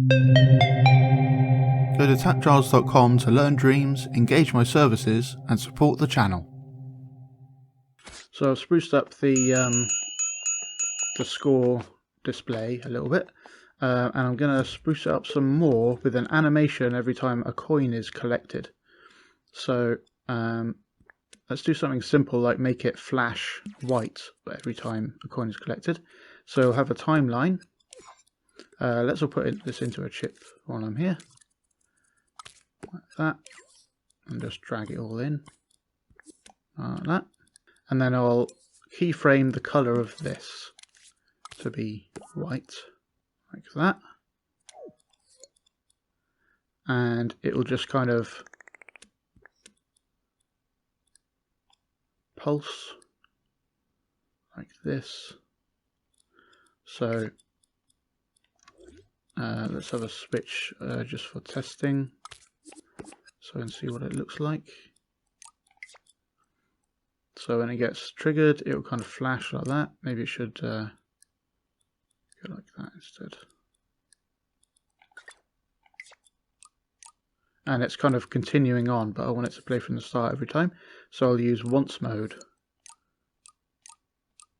Go to TAPgiles.com to learn dreams, engage my services, and support the channel. So I've spruced up the score display a little bit, and I'm going to spruce it up some more with an animation every time a coin is collected. So let's do something simple like make it flash white every time a coin is collected. So I'll have a timeline. Let's all put this into a chip while I'm here, like that, and just drag it all in like that. And then I'll keyframe the color of this to be white, like that. And it will just kind of pulse like this. So let's have a switch just for testing so I can see what it looks like. So when it gets triggered, it will kind of flash like that. Maybe it should go like that instead. And it's kind of continuing on, but I want it to play from the start every time. So I'll use once mode.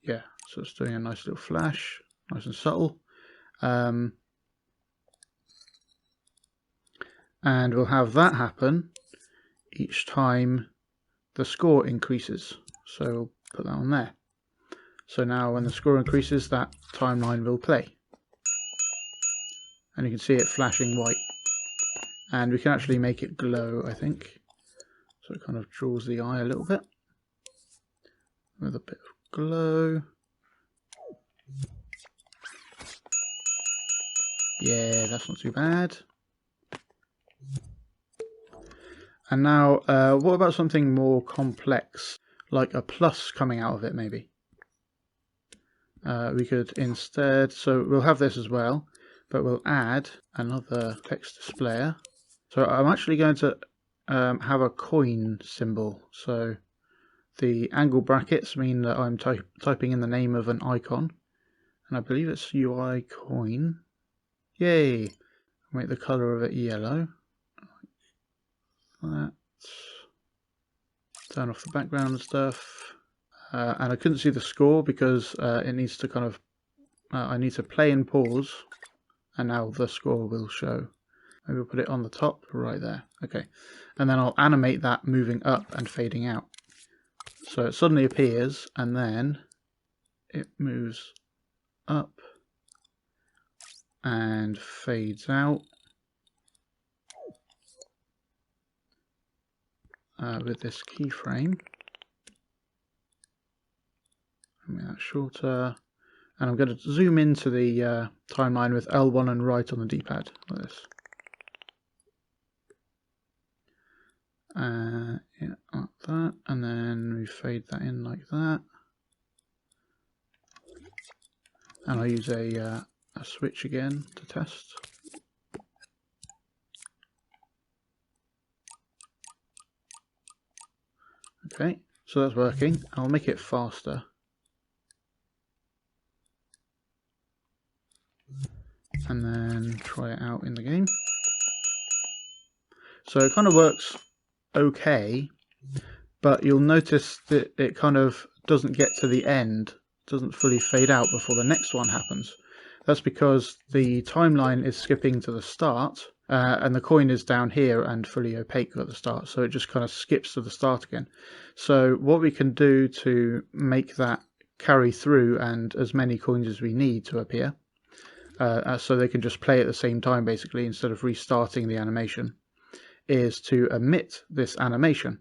Yeah, so it's doing a nice little flash, nice and subtle. And we'll have that happen each time the score increases. So we'll put that on there. So now when the score increases, that timeline will play. And you can see it flashing white. And we can actually make it glow, I think. So it kind of draws the eye a little bit with a bit of glow. Yeah, that's not too bad. And now, what about something more complex, like a plus coming out of it, maybe? We could instead, so we'll have this as well, but we'll add another text displayer. So I'm actually going to have a coin symbol. So the angle brackets mean that I'm typing in the name of an icon, and I believe it's UI coin. Yay! Make the color of it yellow. That. Turn off the background and stuff. And I couldn't see the score because it needs to kind of I need to play and pause, and now the score will show. Maybe we'll put it on the top right there. Okay, and then I'll animate that moving up and fading out. So it suddenly appears and then it moves up and fades out. With this keyframe. Make that shorter, and I'm going to zoom into the timeline with L1 and right on the D-pad like this. Yeah, like that, and then we fade that in like that. And I'll use a switch again to test. Okay, so that's working. I'll make it faster. And then try it out in the game. So it kind of works okay, but you'll notice that it kind of doesn't get to the end, doesn't fully fade out before the next one happens. That's because the timeline is skipping to the start, and the coin is down here and fully opaque at the start, so it just kind of skips to the start again. So what we can do to make that carry through and as many coins as we need to appear, so they can just play at the same time basically instead of restarting the animation, is to emit this animation.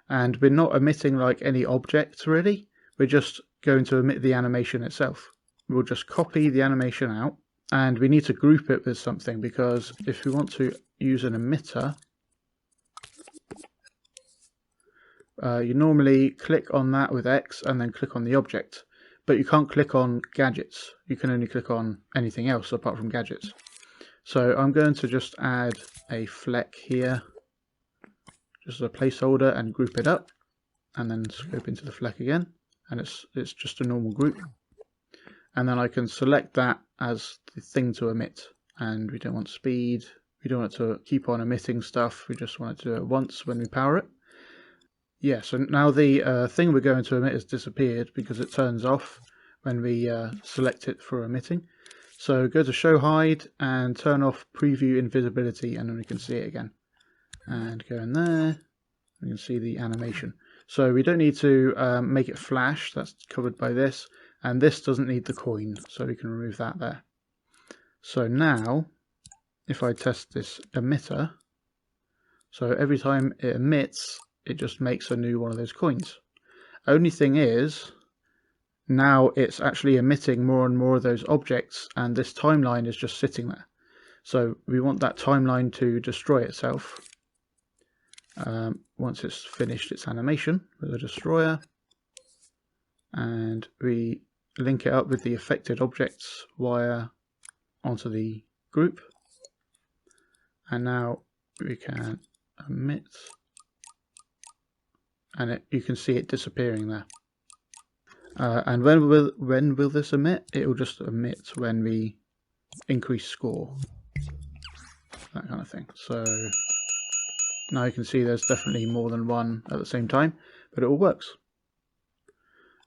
And we're not emitting like any object really, we're just going to emit the animation itself. We'll just copy the animation out, and we need to group it with something, because if we want to use an emitter, you normally click on that with X and then click on the object, but you can't click on gadgets. You can only click on anything else apart from gadgets. So I'm going to just add a fleck here, just as a placeholder, and group it up, and then scope into the fleck again, and it's just a normal group. And then I can select that as the thing to emit. and we don't want speed. We don't want it to keep on emitting stuff. We just want it to do it once when we power it. Yeah, so now the thing we're going to emit has disappeared because it turns off when we select it for emitting. So go to show hide and turn off preview invisibility, and then we can see it again. And go in there, we can see the animation. So we don't need to make it flash, that's covered by this, and this doesn't need the coin, so we can remove that there. So now, if I test this emitter, so every time it emits, it just makes a new one of those coins. Only thing is, now it's actually emitting more and more of those objects, and this timeline is just sitting there. So we want that timeline to destroy itself once it's finished its animation with the destroyer, and we link it up with the affected objects wire onto the group, and now we can emit, and you can see it disappearing there. And when will this emit? It will just emit when we increase score, that kind of thing. So now you can see there's definitely more than one at the same time, but it all works.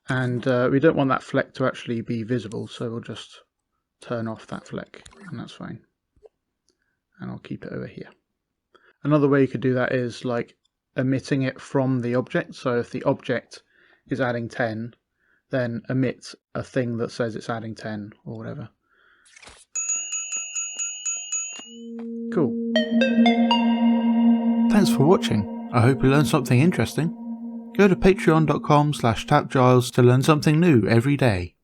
And we don't want that fleck to actually be visible, so we'll just turn off that fleck, and that's fine. And I'll keep it over here. Another way you could do that is like emitting it from the object. So if the object is adding 10, then emit a thing that says it's adding 10 or whatever. Cool. Thanks for watching. I hope you learned something interesting. Go to patreon.com/TAPgiles to learn something new every day.